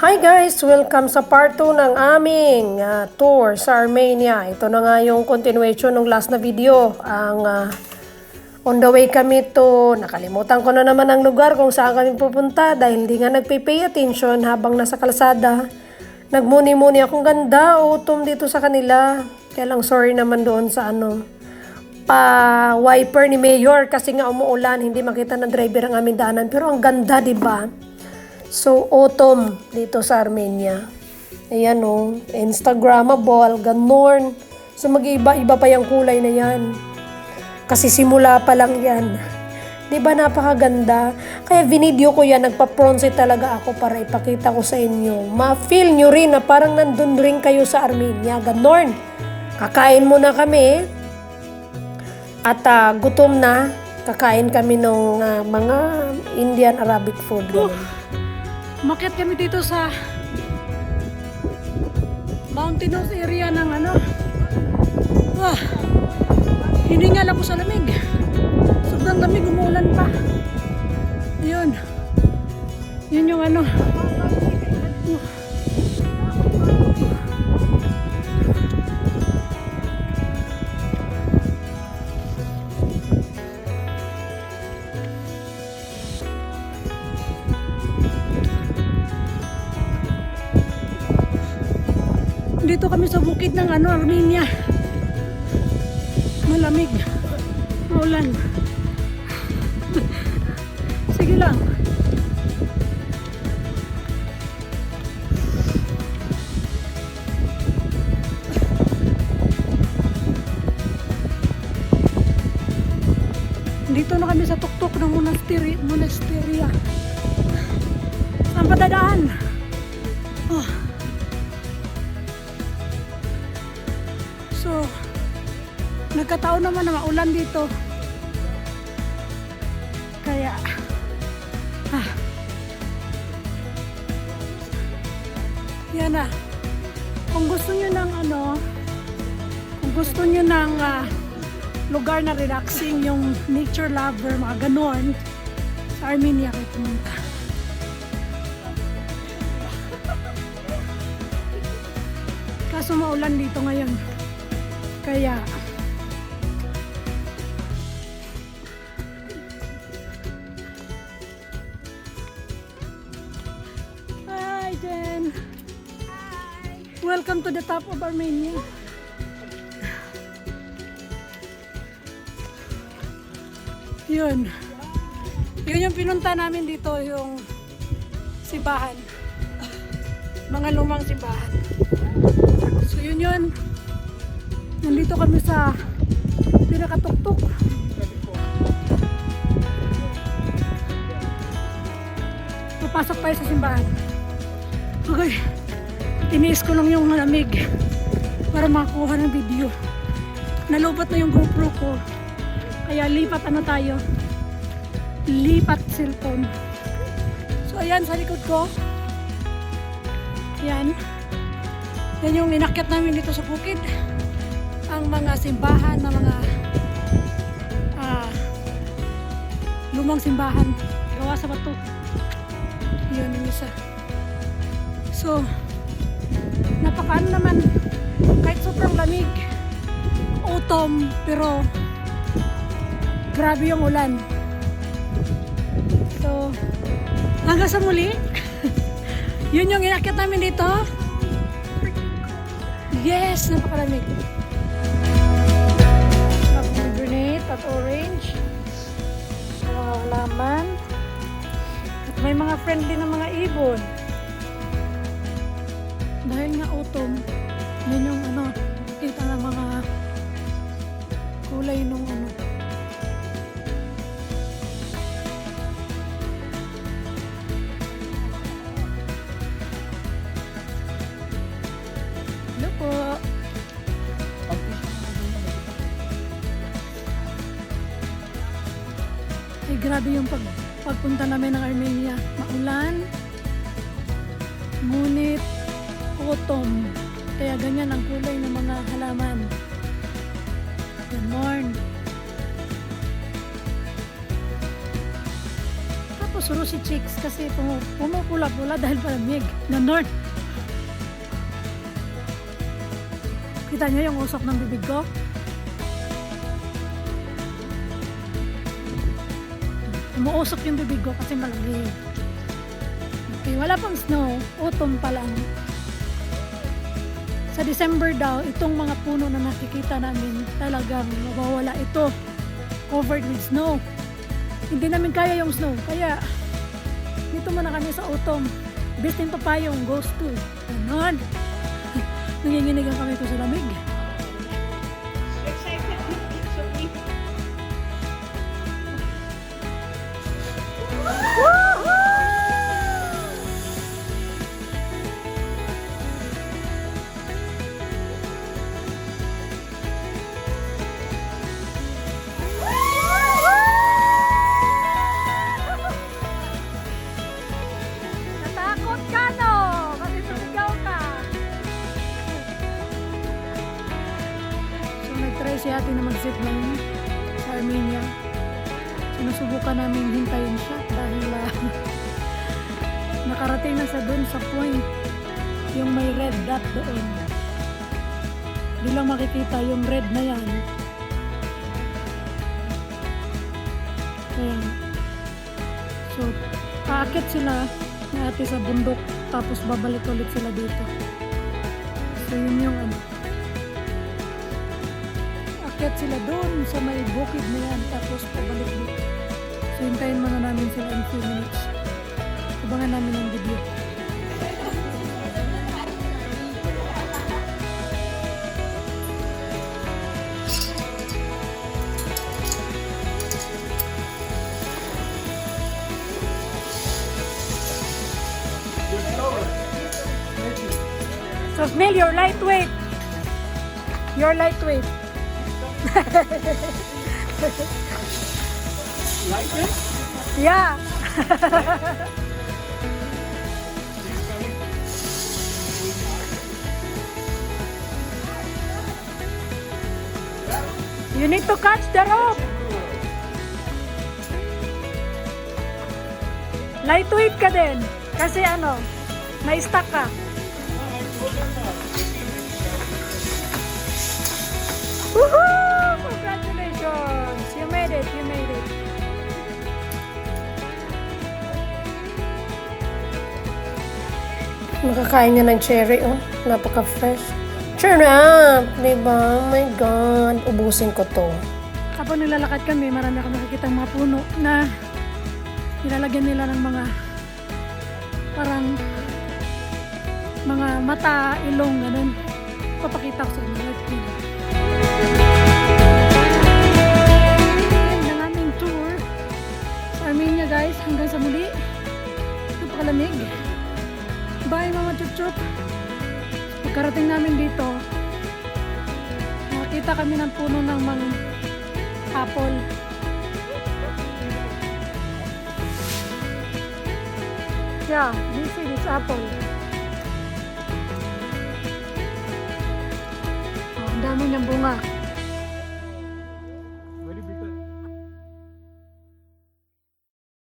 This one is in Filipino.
Hi guys! Welcome sa part 2 ng aming tour sa Armenia. Ito na nga yung continuation ng last na video. On the way kami to, nakalimutan ko na naman ang lugar kung saan kami pupunta dahil hindi nga nagpay attention habang nasa kalsada. Nagmuni-muni akong ganda, autumn dito sa kanila. Kaya lang sorry naman doon sa pa-wiper ni Mayor kasi nga umuulan, hindi makita ng driver ang aming daanan. Pero ang ganda, di ba? So, autumn dito sa Armenia. Ayan o, Instagrammable, ganon. So, mag-iba-iba pa yung kulay na yan. Kasi simula pa lang yan. Diba napakaganda? Kaya vinideo ko yan, nagpa-bronze talaga ako para ipakita ko sa inyo. Ma-feel nyo rin na parang nandun rin kayo sa Armenia. Ganon. Kakain muna kami. At gutom na. Kakain kami ng mga Indian Arabic food. Ganon. Umakyat kami dito sa mountainous area ng hiningal ako sa lamig. Sobrang lamig, umuulan pa. Ayun. Yun yung dito kami sa bukid ng Armenia. Malamig. Maulan. Sige lang. Dito na kami sa tuktok ng monasteria. Saan pa dadaan? So, nagkataon naman na maulan dito. Kaya, yan na. Kung gusto nyo ng kung gusto nyo ng lugar na relaxing, yung nature lover, mga ganon, sa Armenia kayo pumunta. Kaso maulan dito ngayon. Kaya hi Jen. Hi. Welcome to the top of Armenia. Yun yung pinunta namin dito, yung simbahan, mga lumang simbahan. So yun nandito kami sa pinakatuktok. Papasok tayo sa simbahan. Okay. Tiniis ko lang yung malamig para makakuha ng video. Nalubot na yung GoPro ko. Kaya lipat tayo. Lipat cellphone. So ayan sa likod ko. Yan yung inakyat namin dito sa bukid. Ang mga simbahan na mga lumang simbahan gawa sa bato. Yun yung isa. So napakaan naman kahit sobrang lamig, autumn, pero grabe yung ulan. So hanggang sa muli. Yun yung inakyat namin dito. Yes, napakalamig. At orange, mga halaman, at may mga friendly na mga ibon. Dahil nga autumn, yun yung kita ng mga kulay nung Hello po. Ay, grabe yung pagpunta namin ng Armenia. Maulan, ngunit autumn. Kaya ganyan ang kulay ng mga halaman. Ganon. Tapos sumusuro si Chicks kasi pumupula-pula dahil palamig. Ganon. Kita niyo yung usok ng bibig ko? Umuusok yung bibig ko kasi malamig. Okay, wala pang snow. Autumn pa lang. Sa December daw, itong mga puno na nakikita namin talagang mawawala ito. Covered with snow. Hindi namin kaya yung snow. Kaya, dito muna kami sa autumn. Besting papayong goes to. Ganon. Nanginginigan kami ito sa lamig. Natakot ka, no? Kasi sumigaw ka. So, nag-try si ate na mag-zipline sa Armenia. Sinusubukan namin hintayin siya dahil nakarating na siya doon sa point yung may red dot doon. Hindi lang makikita yung red na yan. Ayan. So, paakit sila na ate sa bundok tapos babalik ulit sila dito. So, yun yung ano. Akit sila doon sa may bukid na yan tapos pabalik dito. So, hintayin muna namin sila in few minutes. Abangan namin ang video. So, Snail, you're lightweight. You're lightweight. Lightweight? Yeah. You need to catch the rope. Lightweight ka din. Kasi ano, na-stuck ka. Woohoo! Congratulations! You made it, you made it. Nakakain niya ng cherry, oh. Napaka-fresh. Cheer up! Diba? Oh my God. Ubusin ko to. Kapag nilalakad kami, marami akong nakikita mga puno na nilalagyan nila ng mga parang mga mata, ilong, ganun. Papakita ko sa inyo. Let's see. End ng aming tour sa Armenia, guys. Hanggang sa muli. Napakalamig. Bye, mga chup-chup. Pagkarating namin dito, nakita kami ng puno ng mga apple. Yeah, this is apple. Oh, ang dami niyang bunga.